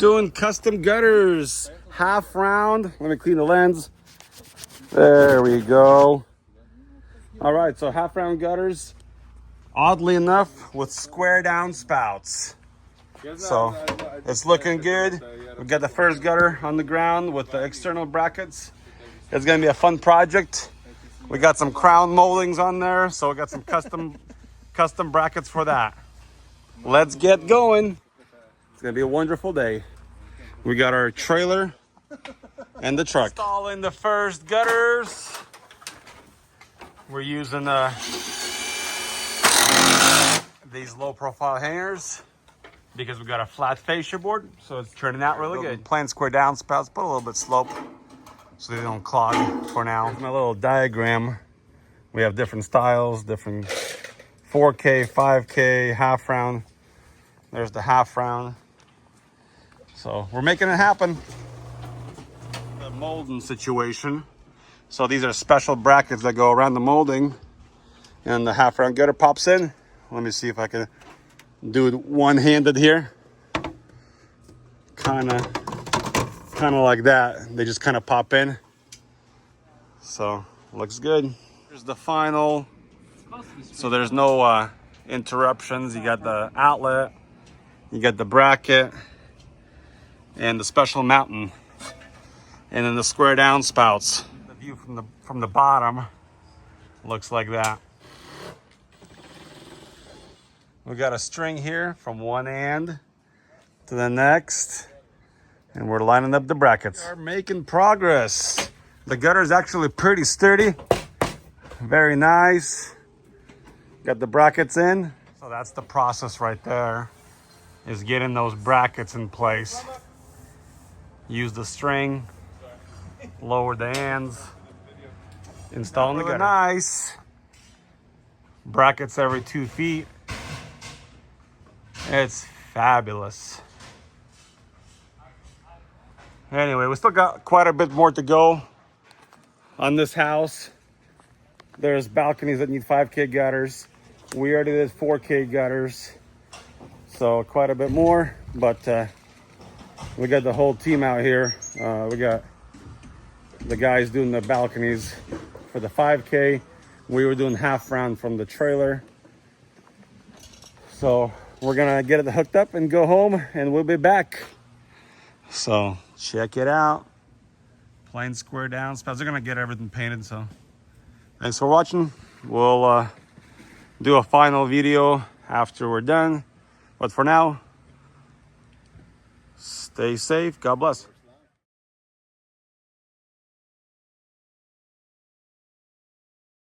doing custom gutters, half round. Let me clean the lens. There we go. All right, so half round gutters, oddly enough, with square down spouts. So it's looking good. We got the first gutter on the ground with the external brackets. It's gonna be a fun project. We got some crown moldings on there, so we got some custom brackets for that. Let's get going. It's gonna be a wonderful day. We got our trailer and the truck. Installing the first gutters. We're using these low profile hangers because we got a flat fascia board, so it's turning out really good. Plain square downspouts, but a little bit slope so they don't clog for now. Here's my little diagram. We have different styles, different 4K, 5K, half round. There's the half round. So we're making it happen. The molding situation. So these are special brackets that go around the molding, and the half round gutter pops in. Let me see if I can do it one-handed here. Kind of like that. They just kind of pop in. So looks good. Here's the final. So there's no interruptions. You got the outlet, you got the bracket, and the special mounting, and then the square down spouts. The view from the bottom looks like that. We got a string here from one end to the next, and we're lining up the brackets. We're making progress. The gutter is actually pretty sturdy, very nice. Got the brackets in. So that's the process right there, is getting those brackets in place. Use the string, lower the ends, installing the gutter. Nice. Brackets every 2 feet. It's fabulous. Anyway, we still got quite a bit more to go on this house. There's balconies that need 5K gutters. We already did 4K gutters. So quite a bit more, but we got the whole team out here. We got the guys doing the balconies for the 5K. We were doing half round from the trailer. So we're gonna get it hooked up and go home, and we'll be back. So check it out. Plain square downspouts. They're gonna get everything painted, so thanks for watching. We'll do a final video after we're done. But for now, stay safe. God bless.